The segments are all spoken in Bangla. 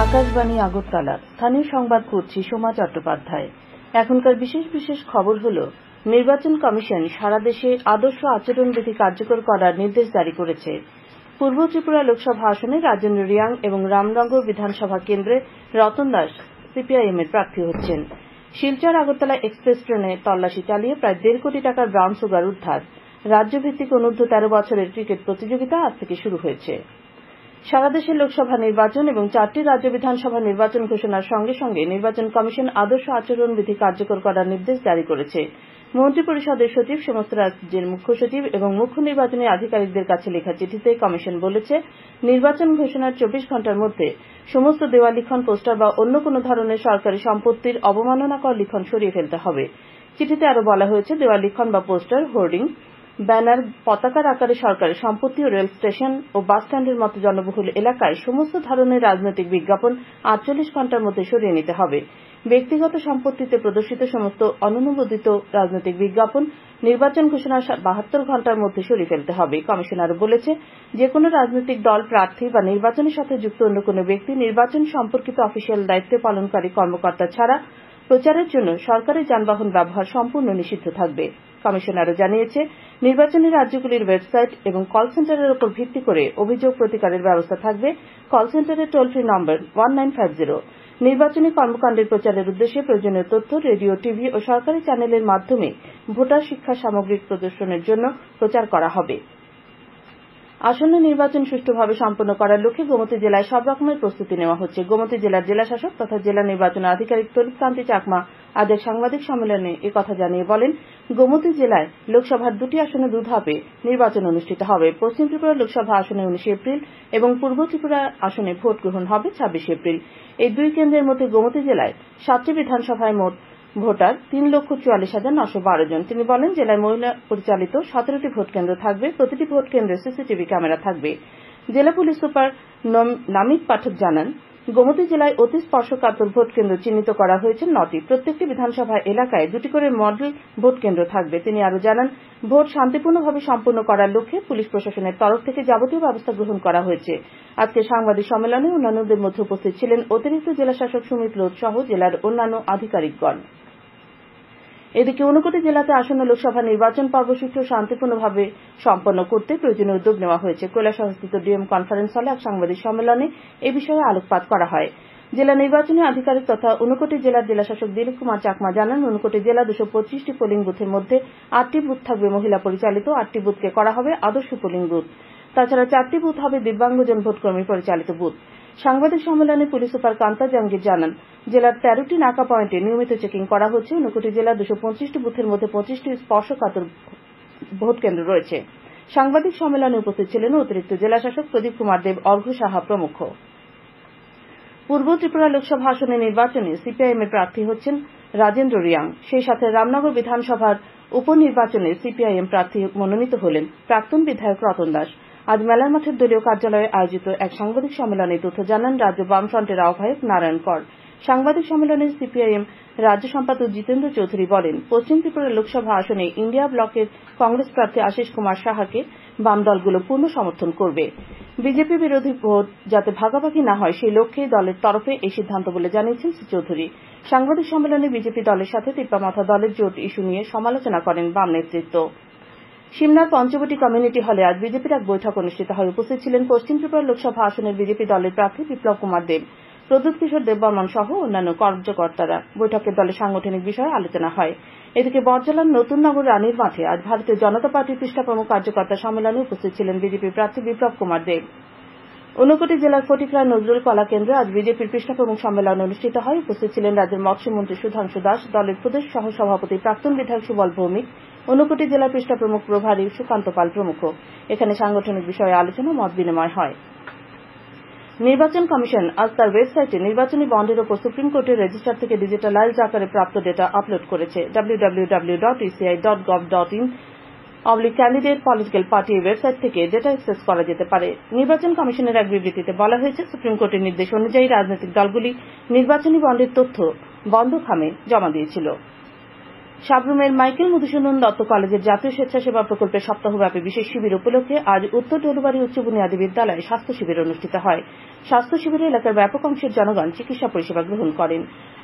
আকাশবাণী আগরতলা। স্থানীয় সংবাদ পড়ছি সোমা চট্টোপাধ্যায়। এখনকার বিশেষ বিশেষ খবর হল, নির্বাচন কমিশন সারা দেশে আদর্শ আচরণবিধি কার্যকর করার নির্দেশ জারি করেছে। পূর্ব ত্রিপুরা লোকসভা আসনে রাজেন্দ্র রিয়াং এবং রামনগর বিধানসভা কেন্দ্রে রতন দাস সিপিআইএম এর প্রার্থী হচ্ছেন। শিলচর আগরতলা এক্সপ্রেস ট্রেনে তল্লাশি চালিয়ে প্রায় 1.5 কোটি টাকার ব্রাউন সুগার উদ্ধার। রাজ্যভিত্তিক অনূর্ধ্ব 13 বছরের ক্রিকেট প্রতিযোগিতা আজ থেকে শুরু হয়েছে। সারা দেশে লোকসভা নির্বাচন এবং 4টি রাজ্য বিধানসভা নির্বাচন ঘোষণার সঙ্গে সঙ্গে নির্বাচন কমিশন আদর্শ আচরণবিধি কার্যকর করার নির্দেশ জারি করেছে। মন্ত্রিপরিষদের সচিব, সমস্ত রাজ্যের মুখ্য সচিব এবং মুখ্য নির্বাচনী আধিকারিকদের কাছে লেখা চিঠিতে কমিশন বলেছে, নির্বাচন ঘোষণার 24 ঘণ্টার মধ্যে সমস্ত দেওয়াল লিখন, পোস্টার বা অন্য কোন ধরনের সরকারি সম্পত্তির অবমাননাকর লিখন সরিয়ে ফেলতে হবে। চিঠিতে আরো বলা হয়েছে, দেওয়াল লিখন বা পোস্টার, হোর্ডিং, ব্যানার, পতাকার আকারে সরকারি সম্পত্তি ও রেল স্টেশন ও বাস স্ট্যান্ডের মতো জনবহুল এলাকায় সমস্ত ধরনের রাজনৈতিক বিজ্ঞাপন 48 ঘণ্টার মধ্যে সরিয়ে নিতে হবে। ব্যক্তিগত সম্পত্তিতে প্রদর্শিত সমস্ত অননুমোদিত রাজনৈতিক বিজ্ঞাপন নির্বাচন ঘোষণার 72 ঘণ্টার মধ্যে সরিয়ে ফেলতে হবে। কমিশন আরো বলেছে, যে কোনো রাজনৈতিক দল, প্রার্থী বা নির্বাচনের সাথে যুক্ত অন্য কোনো ব্যক্তি নির্বাচন সম্পর্কিত অফিসিয়াল দায়িত্ব পালনকারী কর্মকর্তা ছাড়া প্রচারের জন্য সরকারি যানবাহন ব্যবহার সম্পূর্ণ নিষিদ্ধ থাকবে। কমিশন আরো জানিয়েছে, নির্বাচনী রাজ্যগুলির ওয়েবসাইট এবং কল সেন্টারের উপর ভিত্তি করে অভিযোগ প্রতিকারের ব্যবস্থা থাকবে। কল সেন্টারের টোল ফ্রি নম্বর 1950। নির্বাচনী কর্মকাণ্ডের প্রচারের উদ্দেশ্যে প্রয়োজনীয় তথ্য রেডিও, টিভি ও সরকারি চ্যানেলের মাধ্যমে ভোটার শিক্ষা সামগ্রিক প্রদর্শনের জন্য প্রচার করা হবে। আসন্ন নির্বাচন সুষ্ঠুভাবে সম্পন্ন করার লক্ষ্যে গোমতী জেলায় সব রকমের প্রস্তুতি নেওয়া হচ্ছে। গোমতী জেলার জেলাশাসক তথা জেলা নির্বাচন আধিকারিক তরিৎ কান্তি চাকমা আজ এক সাংবাদিক সম্মেলনে একথা জানিয়ে বলেন, গোমতী জেলায় লোকসভার 2টি আসনে 2 ধাপে নির্বাচন অনুষ্ঠিত হবে। পশ্চিম ত্রিপুরা লোকসভা আসনে 19 এপ্রিল এবং পূর্ব ত্রিপুরা আসনে ভোট গ্রহণ হবে 26 এপ্রিল। এই 2 কেন্দ্রের মধ্যে গোমতী জেলায় 7টি বিধানসভায় মোট ভোটার 3,44,912 জন। তিনি বলেন, জেলায় মহিলা পরিচালিত 17টি ভোট কেন্দ্র থাকবে। প্রতিটি ভোট কেন্দ্রে সিসিটিভি ক্যামেরা থাকবে। জেলা পুলিশ সুপার নামিত পাঠক জানান, গোমতী জেলায় অতি স্পর্শকাতর ভোট কেন্দ্র চিহ্নিত করা হয়েছে 9টি। প্রত্যেকটি বিধানসভা এলাকায় 2টি করে মডেল ভোট কেন্দ্র থাকবে। তিনি আরো জানান, ভোট শান্তিপূর্ণভাবে সম্পন্ন করার লক্ষ্যে পুলিশ প্রশাসনের তরফ থেকে যাবতীয় ব্যবস্থা গ্রহণ করা হয়েছে। আজকে সাংবাদিক সম্মেলনে অন্যান্যদের মধ্যে উপস্থিত ছিলেন অতিরিক্ত জেলাশাসক সুমিত লোধ সহ জেলার অন্যান্য আধিকারিকগণ। এদিকে ঊনকোটি জেলাতে আসন্ন লোকসভা নির্বাচন পর্ব সুষ্ঠু ও শান্তিপূর্ণভাবে সম্পন্ন করতে প্রয়োজনীয় উদ্যোগ নেওয়া হয়েছে। কৈলাসহরস্থিত ডিএম কনফারেন্স হলে এক সাংবাদিক সম্মেলনে এ বিষয়ে আলোকপাত করা হয়। জেলা নির্বাচনী আধিকারিক তথা ঊনকোটি জেলার জেলাশাসক দিলীপ কুমার চাকমা জানান, ঊনকোটি জেলা 225টি পোলিং বুথের মধ্যে 8টি বুথ থাকবে মহিলা পরিচালিত, 8টি বুথকে করা হবে আদর্শ পোলিং বুথ। তাছাড়া 4টি বুথ হবে দিব্যাঙ্গজন ভোটকর্মী পরিচালিত বুথ। সাংবাদিক সম্মেলনে পুলিশ সুপার কান্তা জাহাঙ্গীর জানান, জেলার 13টি নাকা পয়েন্টে নিয়মিত চেকিং করা হচ্ছে। ঊনকোটি জেলার 225টি বুথের মধ্যে 25টি স্পর্শকাতর ভোট কেন্দ্র রয়েছে। সাংবাদিক সম্মেলনে উপস্থিত ছিলেন অতিরিক্ত জেলাশাসক প্রদীপ কুমার দেব, অর্ঘ্য সাহা প্রমুখ। পূর্ব ত্রিপুরা লোকসভা আসনে নির্বাচনে সিপিআইএম এর প্রার্থী হচ্ছেন রাজেন্দ্র রিয়াং। সেই সাথে রামনগর বিধানসভার উপনির্বাচনে সিপিআইএম প্রার্থী মনোনীত হলেন প্রাক্তন বিধায়ক রতন দাস। আজ মেলার মাঠের দলীয় কার্যালয়ে আয়োজিত এক সাংবাদিক সম্মেলনে তথ্য জানান রাজ্য বামফ্রন্টের আহ্বায়ক নারায়ণ কর। সাংবাদিক সম্মেলনে সিপিআইএম রাজ্য সম্পাদক জিতেন্দ্র চৌধুরী বলেন, পশ্চিম ত্রিপুরা লোকসভা আসনে ইন্ডিয়া ব্লকের কংগ্রেস প্রার্থী আশিস কুমার সাহাকে বাম দলগুলো পূর্ণ সমর্থন করবে। বিজেপি বিরোধী ভোট যাতে ভাগাভাগি না হয় সেই লক্ষ্যেই দলের তরফে এই সিদ্ধান্ত বলে জানিয়েছেন শ্রী চৌধুরী। সাংবাদিক সম্মেলনে বিজেপি দলের সাথে তিপ্পামাথা দলের জোট ইস্যু নিয়ে সমালোচনা করেন বাম নেতৃত্ব। সিমলার পঞ্চবটি কমিউনিটি হলে আজ বিজেপির এক বৈঠক অনুষ্ঠিত হয়। উপস্থিত ছিলেন পশ্চিম ত্রিপুরা লোকসভা আসনের বিজেপি দলের প্রার্থী বিপ্লব কুমার দেব, প্রদ্যুৎ কিশোর দেববর্মন সহ অন্যান্য কার্যকর্তারা। বৈঠকে দলের সাংগঠনিক বিষয়ে আলোচনা হয়। এদিকে বড়জলার নতুন নগর রানীর মাঠে আজ ভারতীয় জনতা পার্টির পৃষ্ঠা প্রমুখ কার্যকর্তা সম্মেলনে উপস্থিত ছিলেন বিজেপি প্রার্থী বিপ্লব কুমার দেব। ঊনকোটি জেলার ফটিকরায় নজরুল কলা কেন্দ্রে আজ বিজেপির পৃষ্ঠা প্রমুখ সম্মেলন অনুষ্ঠিত হয়। উপস্থিত ছিলেন রাজ্যের মৎস্যমন্ত্রী সুধাংশু দাস, দলের প্রদেশ সহ সভাপতি প্রাক্তন বিধায়ক সুবল ভৌমিক, ঊনকোটি জেলার পৃষ্ঠা প্রমুখ প্রভারী সুকান্ত পাল প্রমুখ। এখানে সাংগঠনিক বিষয়ে আলোচনা মত বিনিময় হয়। নির্বাচন কমিশন আজ তার ওয়েবসাইটে নির্বাচনী বন্ডের ওপর সুপ্রিম কোর্টের রেজিস্টার থেকে ডিজিটালাইজড আকারে প্রাপ্ত ডেটা আপলোড করেছে। www.eci.gov.in/candidate political party এই ওয়েবসাইট থেকে ডেটা অ্যাক্সেস করা যেতে পারে। নির্বাচন কমিশনের এক বিবৃতিতে বলা হয়েছে, সুপ্রিম কোর্টের নির্দেশ অনুযায়ী রাজনৈতিক দলগুলি নির্বাচনী বন্ডের তথ্য বন্ধ খামে জমা দিয়েছিল। সাব্রুমের মাইকেল মধুসূদন দত্ত কলেজের জাতীয় স্বেচ্ছাসেবা প্রকল্পের সপ্তাহব্যাপী বিশেষ শিবির উপলক্ষে আজ উত্তর ঢোলবাড়ি উচ্চ বুনিয়াদী বিদ্যালয়ে স্বাস্থ্য শিবির অনুষ্ঠিত হয়। স্বাস্থ্য শিবিরে এলাকার ব্যাপক অংশের জনগণ চিকিৎসা পরিষেবা গ্রহণ করেন।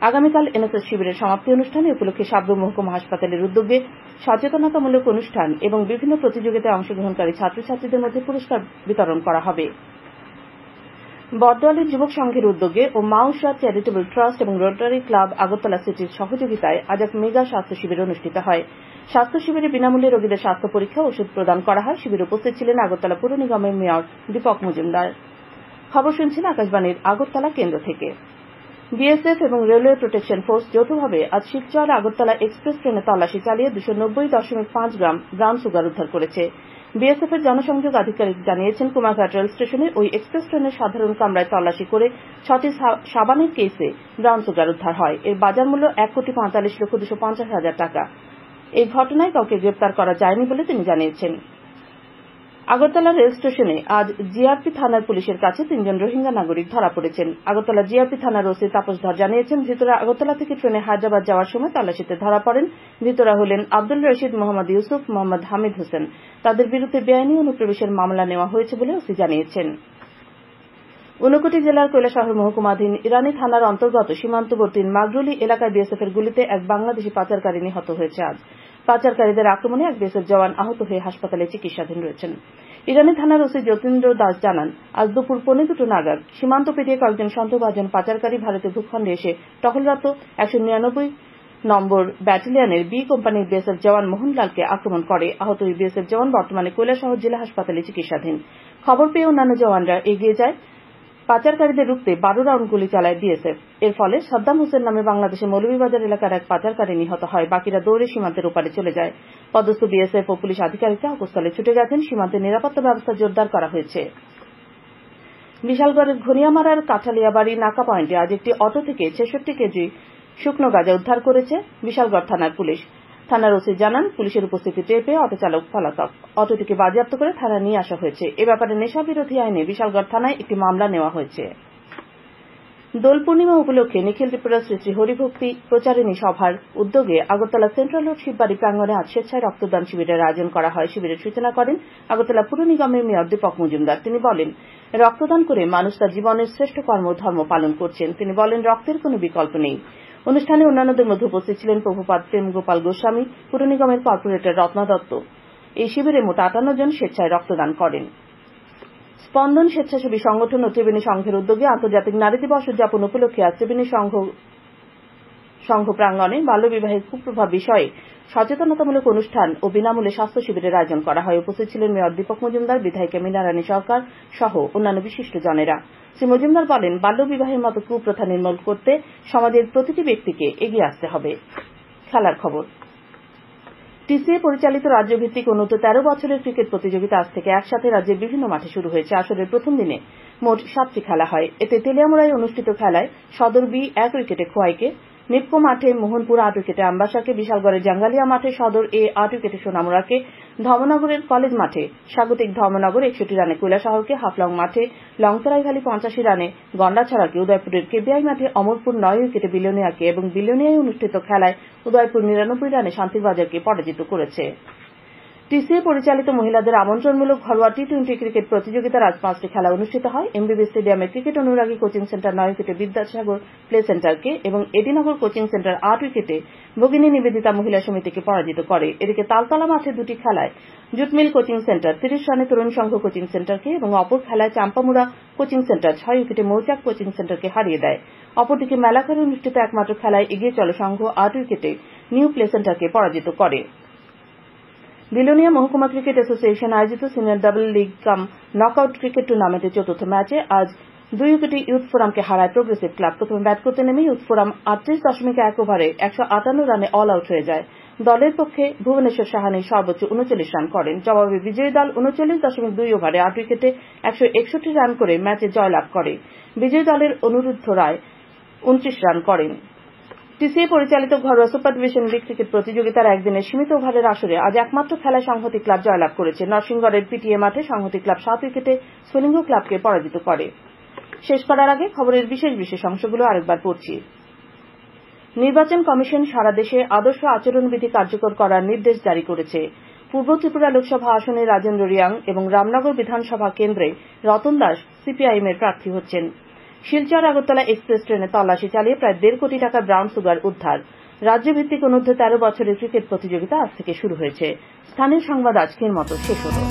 আগামীকাল এনএসএস শিবিরের সমাপ্তি অনুষ্ঠানে উপলক্ষে সাব্রুম মহকুমা হাসপাতালের উদ্যোগে সচেতনতামূলক অনুষ্ঠান এবং বিভিন্ন প্রতিযোগিতায় অংশগ্রহণকারী ছাত্রছাত্রীদের মধ্যে পুরস্কার বিতরণ করা হবে। বড়দোয়ালির যুবক সংঘের উদ্যোগে ও মাউসা চ্যারিটেবল ট্রাস্ট এবং রোটারি ক্লাব আগরতলা সিটির সহযোগিতায় আজ এক মেগা স্বাস্থ্য শিবির অনুষ্ঠিত হয়। স্বাস্থ্য শিবিরে বিনামূল্যে রোগীদের স্বাস্থ্য পরীক্ষা ও ওষুধ প্রদান করা হয়। শিবিরে উপস্থিত ছিলেন আগরতলা পুর নিগমের মেয়র দীপক মজুমদার। খবর শুনছেন আকাশবাণীর আগরতলা কেন্দ্র থেকে। বিএসএফ এবং রেলওয়ে প্রোটেকশন ফোর্স যৌথভাবে আজ শিলচর আগরতলা এক্সপ্রেস ট্রেনে তল্লাশি চালিয়ে 290.5 গ্রাম ব্রাউন সুগার উদ্ধার করেছে। বিএসএফ এর জনসংযোগ আধিকারিক জানিয়েছেন, কুমারঘাট রেল স্টেশনে ওই এক্সপ্রেস ট্রেনের সাধারণ কামরায় তল্লাশি করে 6টি সাবানের কেসে ব্রাউন সুগার উদ্ধার হয়। এর বাজার মূল্য 1,45,250,000 টাকা। এই ঘটনায় কাউকে গ্রেপ্তার করা যায়নি বলে তিনি জানিয়েছেন। আগরতলা রেল স্টেশনে আজ জিআরপি থানার পুলিশের কাছে 3 জন রোহিঙ্গা নাগরিক ধরা পড়েছেন। আগরতলা জিআরপি থানার ওসি তাপস ধর জানিয়েছেন, ধৃতরা আগরতলা থেকে ট্রেনে হায়দ্রাবাদ যাওয়ার সময় তল্লাশিতে ধরা পড়েন। ধৃতরা হলেন আব্দুল রশিদ, মোহাম্মদ ইউসুফ, মোহাম্মদ হামিদ হোসেন। তাদের বিরুদ্ধে বেআইনি অনুপ্রবেশের মামলা নেওয়া হয়েছে বলে ওসি জানিয়েছেন। ঊনকোটি জেলার কৈলাসহর মহকুমাধীন ইরানি থানার অন্তর্গত সীমান্তবর্তী মাগরুলি এলাকায় বিএসএফ এর গুলিতে এক বাংলাদেশী পাচারকারী নিহত হয়েছে। আজ পাচারকারীদের আক্রমণে এক বিএসএফ জওয়ান আহত হয়ে হাসপাতালে চিকিৎসাধীন রয়েছেন। ইরানি থানার ওসি যতীন্দ্র দাস জানান, আজ দুপুর 1:45 নাগাদ সীমান্ত পেরিয়ে কয়েকজন সন্দেহভাজন পাচারকারী ভারতীয় ভূখণ্ডে এসে টহলরত 199 নম্বর ব্যাটালিয়নের বি কোম্পানির বিএসএফ জওয়ান মোহনলালকে আক্রমণ করে। আহত ওই বিএসএফ জওয়ান বর্তমানে কৈলাসহর জেলা হাসপাতালে চিকিৎসাধীন। খবর পেয়ে অন্যান্য জওয়ানরা এগিয়ে যায়। পাচারকারীদের রুখতে 12 রাউন্ড গুলি চালায় বিএসএফ। এর ফলে সাদ্দাম হোসেন নামে বাংলাদেশের মৌলভীবাজার এলাকার এক পাচারকারী নিহত হয়। বাকিরা দৌড়ে সীমান্তের ওপারে চলে যায়। পদস্থ বিএসএফ ও পুলিশ আধিকারিকরা ঘটনাস্থলে ছুটে গেছেন। সীমান্তে নিরাপত্তা ব্যবস্থা জোরদার করা হয়েছে। বিশালগড়ের ঘনিয়ামারার কাঠালিয়াবাড়ি নাকা পয়েন্টে আজ একটি অটো থেকে 66 কেজি শুকনো গাঁজা উদ্ধার করেছে বিশালগড় থানার পুলিশ। থানার ওসি জানান, পুলিশের উপস্থিতি টের পেয়ে অটো চালক পলাতক। অটোটিকে বাজেয়াপ্ত করে থানায় নিয়ে আসা হয়েছে। এ ব্যাপারে নেশা বিরোধী আইনে বিশালগড় থানায় একটি মামলা নেওয়া হয়েছে। দোল পূর্ণিমা উপলক্ষে নিখিল ত্রিপুরা শ্রী শ্রী হরিভক্তি প্রচারিণী সভার উদ্যোগে আগরতলা সেন্ট্রাল রোড শিববাড়ি প্রাঙ্গণে আজ স্বেচ্ছায় রক্তদান শিবিরের আয়োজন করা হয়। শিবিরের সূচনা করেন আগরতলা পুর নিগমের মেয়র দীপক মজুমদার। তিনি বলেন, রক্তদান করে মানুষ তার জীবনের শ্রেষ্ঠ কর্ম ধর্ম পালন করছেন। তিনি বলেন, রক্তের কোনো বিকল্প নেই। অনুষ্ঠানে অন্যান্যদের মধ্যে উপস্থিত ছিলেন প্রভুপাদ প্রেম গোপাল গোস্বামী, পুর নিগমের কর্পোরেটর রত্না দত্ত। এই শিবিরে মোট 58 জন স্বেচ্ছায় রক্তদান করেন। স্পন্দন স্বেচ্ছাসেবী সংগঠন ও ত্রিবেণী সংঘের উদ্যোগে আন্তর্জাতিক নারী দিবস উদযাপন উপলক্ষে আজ ত্রিবেণী সংঘ প্রাঙ্গণে বাল্যবিবাহের কুপ্রভাব বিষয়ে সচেতনতামূলক অনুষ্ঠান ও বিনামূল্যে স্বাস্থ্য শিবিরের আয়োজন করা হয়। উপস্থিত ছিলেন মেয়র দীপক মজুমদার, বিধায়িকা মীনারানী সরকার সহ অন্যান্য বিশিষ্ট জনেরা। শ্রী মজুমদার বলেন, বাল্যবিবাহের মতো কুপ্রথা নির্মূল করতে সমাজের প্রতিটি ব্যক্তিকে এগিয়ে আসতে হবে। খেলার খবর। টিসিএ পরিচালিত রাজ্যভিত্তিক অনূর্ধ্ব 13 বছরের ক্রিকেট প্রতিযোগিতা আজ থেকে একসাথে রাজ্যের বিভিন্ন মাঠে শুরু হয়েছে। আসরের প্রথম দিনে মোট 7টি খেলা হয়। এতে তেলিয়ামুড়ায় অনুষ্ঠিত খেলায় সদর বি 1 উইকেটে খোয়াইকে, নিপকো মাঠে মোহনপুর 8 উইকেটে আমবাসাকে, বিশালগড়ের জাঙ্গালিয়া মাঠে সদর এ 8 উইকেটে সোনামুড়াকে, ধর্মনগরের কলেজ মাঠে স্বাগতিক ধর্মনগর 61 রানে কৈলাসহরকে, হাফলং মাঠে লংতরাই ভ্যালি 85 রানে গন্ডাছড়াকে, উদয়পুরের কেবিআই মাঠে অমরপুর 9 উইকেটে বিলোনিয়াকে এবং বিলোনিয়ায় অনুষ্ঠিত খেলায় উদয়পুর 99 রানে শান্তিরবাজারকে পরাজিত করেছে। টিসিএ পরিচালিত মহিলাদের আমন্ত্রণমূলক ঘরোয়া টি-20 ক্রিকেট প্রতিযোগিতার আজ 5টি খেলা অনুষ্ঠিত হয়। এমবিবি স্টেডিয়ামে ক্রিকেট অনুরাগী কোচিং সেন্টার 9 উইকেটে বিদ্যাসাগর প্লে সেন্টারকে এবং এডিনগর কোচিং সেন্টার 8 উইকেটে ভগিনী নিবেদিতা মহিলা সমিতিকে পরাজিত করে। এদিকে তালতলা মাঠে 2টি খেলায় জুটমিল কোচিং সেন্টার 30 রানে তরুণ সংঘ কোচিং সেন্টারকে এবং অপর খেলায় চাম্পামুড়া কোচিং সেন্টার 6 উইকেটে মৌচাক কোচিং সেন্টারকে হারিয়ে দেয়। অপরদিকে মেলাঘরে অনুষ্ঠিত একমাত্র খেলায় এগিয়ে চলে সংঘ 8 উইকেটে নিউ প্লে সেন্টারকে পরাজিত করে। বিলোনিয়া মহকুমা ক্রিকেট অ্যাসোসিয়েশন আয়োজিত সিনিয়র ডাবল লিগ কাম নকআউট ক্রিকেট টুর্নামেন্টের চতুর্থ ম্যাচে আজ 2 উইকেটে ইউথ ফোরামকে হারায় প্রোগ্রেসিভ ক্লাব। প্রথমে ব্যাট করতে নেমে ইউথ ফোরাম 38.1 ওভারে 158 রানে অল আউট হয়ে যায়। দলের পক্ষে ভুবনেশ্বর সাহানি সর্বোচ্চ 39 রান করেন। জবাবে বিজয়ী দল 39.2 ওভারে 8 উইকেটে 161 রান করে ম্যাচে জয়লাভ করে। বিজয়ী দলের অনুরুদ্ধ রায় 29 রান করেন। টিসিএ পরিচালিত ঘরোয়া সুপার ডিভিশন লিগ ক্রিকেট প্রতিযোগিতার একদিনের সীমিত ওভারের আসরে আজ একমাত্র খেলায় সংহতি ক্লাব জয়লাভ করেছে। নরসিংগড়ের পিটিএ মাঠে সংহতি ক্লাব 7 উইকেটে স্ফুলিঙ্গ ক্লাবকে পরাজিত করে। শেষ করার আগে খবরের বিশেষ অংশগুলো আরেকবার পড়ছি। নির্বাচন কমিশন সারা দেশে আদর্শ আচরণবিধি কার্যকর করার নির্দেশ জারি করেছে। পূর্ব ত্রিপুরা লোকসভা আসনে রাজেন্দ্র রিয়াং এবং রামনগর বিধানসভা কেন্দ্রে রতন দাস সিপিআইএম এর প্রার্থী হচ্ছেন। শিলচর আগরতলা এক্সপ্রেস ট্রেনে তল্লাশি চালিয়ে প্রায় 1.5 কোটি টাকার ব্রাউন সুগার উদ্ধার। রাজ্যভিত্তিক অনূর্ধ্ব 13 বছরের ক্রিকেট প্রতিযোগিতা আজ থেকে শুরু হয়েছে। স্থানীয় সংবাদ আজকের মতো শেষ হলো।